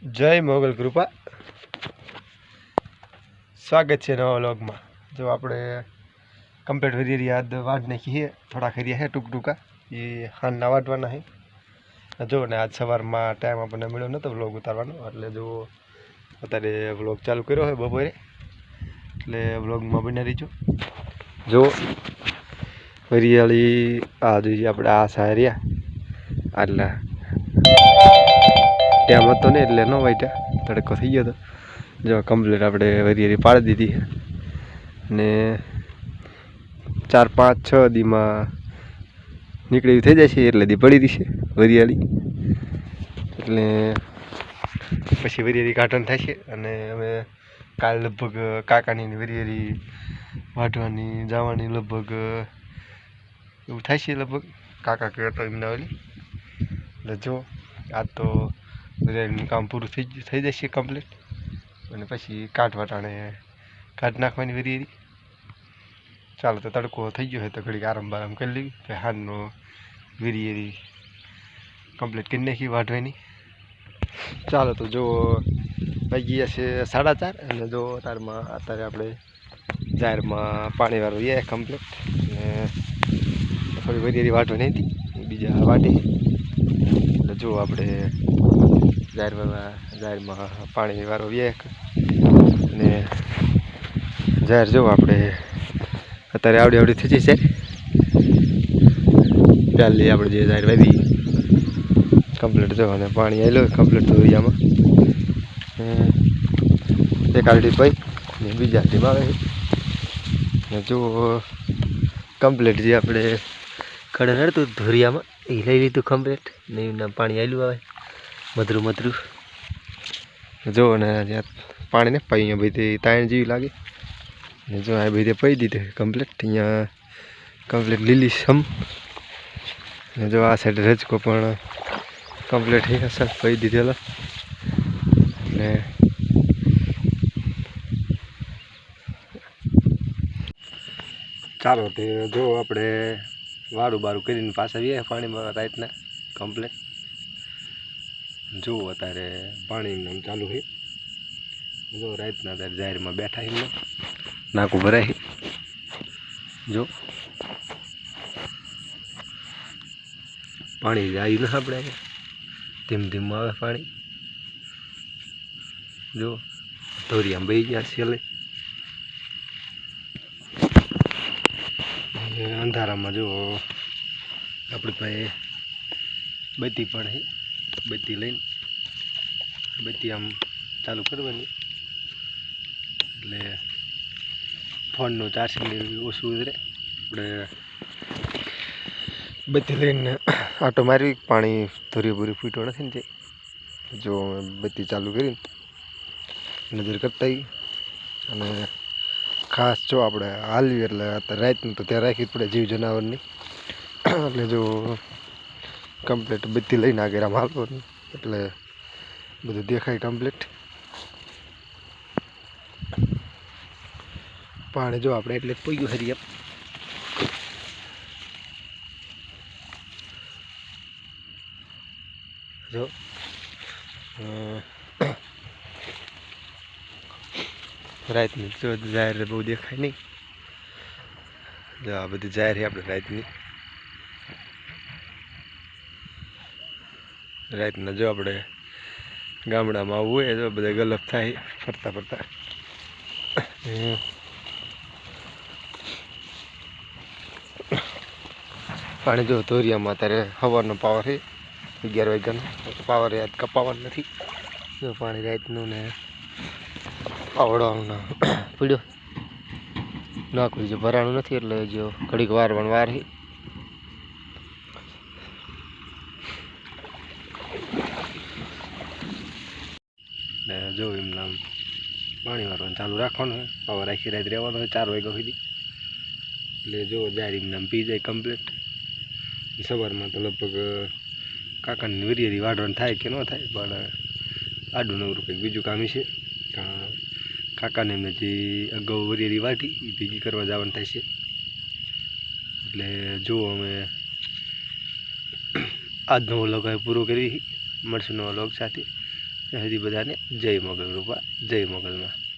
जय मोगल कृपा स्वागत है नवा व्लॉग में। जो આપણે કમ્પ્લીટ વરિયરી યાદ વાટ નાખી છે, થોડા ખરીયા છે ટૂંક ટૂંકા એ હાલના વાટવાના છે। જો ને આજ સવારમાં ટાઈમ આપણને મળ્યો નહોતો વ્લોગ ઉતારવાનો, એટલે જો અત્યારે વ્લોગ ચાલુ કર્યો હોય બપોરે, એટલે વ્લોગમાં બની રહીજો। જો વરિયાળી આ જોઈએ આપણે આ સારિયા આટલા ટાઈમ હતો ને એટલે ન વાટ્યા, તડકો થઈ ગયો હતો। જો કમ્પ્લીટ આપણે વરિયાળી પાડી દીધી ને 4-5-6 દીમાં નીકળી થઈ જાય છે, એટલે દી પડી રહી છે વરિયાળી। એટલે પછી વરિયાળી કાઢવાની થાય છે અને અમે કાલ લગભગ કાકાની વરિયાળી વાઢવાની જવાની લગભગ એવું થાય છે। લગભગ કાકા કહેતો એમને ઓલી, એટલે જો આજ તો વરિયાળીનું કામ પૂરું થઈ જશે કમ્પ્લીટ, અને પછી કાઢવાટાણે કાઢી નાખવાની વરિયાળી। ચાલો તો તડકો થઈ ગયો હોય તો ઘડીક આરામ બારામ કરી લેવી, તો હાલનો વરિયાળી કમ્પ્લીટ કરી નાખી વાઢવાની। ચાલો તો જો વાગી ગયા છે 4:30, અને જો તારમાં અત્યારે આપણે જાહેરમાં પાણીવાળું એ કમ્પ્લીટ, અને થોડી વરિયાળી વાઢવાની હતી બીજા વાટે, એટલે જો આપણે જાહેરમાં પાણીવાળો વ્યક અને જાહેર જો આપણે અત્યારે આવડી થઈ જશે। પહેલી આપણે જે જાહેર વાવી કમ્પ્લીટ જો, અને પાણી આવેલું કમ્પ્લીટ દોરિયામાં એક આલટી પાઈ ને બીજા આલટીમાં આવે ને જો કમ્પ્લીટ જે આપણે ખડે નડતું ધોરિયામાં એ લઈ લીધું કમ્પ્લીટ ને એના પાણી આવેલું આવે મધરું જો, અને જ્યાં પાણી ને પાઈ અહીંયા બધી તાણ જેવી લાગે ને જો આ બધી પી દીધી કમ્પ્લીટ, અહીંયા કમ્પ્લીટ લીલી સમ ને જો આ સાઈડ રજકો પણ કમ્પ્લીટ અસર પી દીધેલો ને ચાલો તે જો આપણે વારું બારું કરીને પાછા આવીએ પાણીમાં રાતના કમ્પ્લીટ। જો અત્યારે પાણી ચાલુ છે, જો રાતના અત્યારે જાહેરમાં બેઠા એમને નાકું ભરાય, જો પાણી જાય ને આપણે ધીમ ધીમ આવે પાણી, જો ધોરિયામાં બેસી ગયા છેલ્લે અંધારામાં। જો આપણી પાસે બત્તી પણ છે, બત્તી લઈને બત્તી આમ ચાલુ કરવાની, એટલે ફોનનું ચાર્જિંગ ઓછું ઉતરે। આપણે બત્તી લઈને આટો મારવી, પાણી ધોરી ભૂરી ફૂટો નથી ને તે જો બત્તી ચાલુ કરીને નજર કરતા અને ખાસ જો આપણે હાલવી એટલે અત્યારે રાતનું તો ત્યાં રાખવી જ પડે જીવ જનાવરની, એટલે જો કમ્પ્લીટ બત્તી લઈને આગળ આમ હાલવાની એટલે બધું દેખાય કમ્પ્લીટ। પાણી જો આપણે એટલે પગ્યું હરી એમ જો રાતની જો જાહેર બહુ દેખાય નહીં, જો આ બધી જાહેર છે આપણે રાતના જો આપણે ગામડામાં આવવું હોય તો બધા ગલપ થાય ફરતા ફરતા। પાણી જો ધોરિયામાં અત્યારે સવારનો પાવર છે 11 વાગ્યાનો, પાવર યાદ કપાવવાનું નથી। જો પાણી રાતનું ને આવડવાનું પીડ્યો નાખવું જો ભરાણું નથી, એટલે જો ઘડીક વારવાનું વાર છે ને જો એમને આમ પાણી વારવાનું ચાલુ રાખવાનું, પાવર રાખી રાત રહેવાનો 4 વાગ્યા સુધી, એટલે જો જાહેર એમને આમ પી જાય કમ્પ્લીટ। સવારમાં તો લગભગ કાકાની વરિયાળી વાઢવાનું થાય કે ન થાય, પણ આડું નવરું કંઈક બીજું કામ છે, કાકાને એમને જે અગાઉ વરિયાળી વાઢી એ ભેગી કરવા જવાનું થાય છે। એટલે જો અમે આજનો વ્લોગ પૂરો કરી મળશું નવા વ્લોગ સાથે। ત્યાં સુધી બધાને જય મોગલ રૂપા, જય મોગલમાં.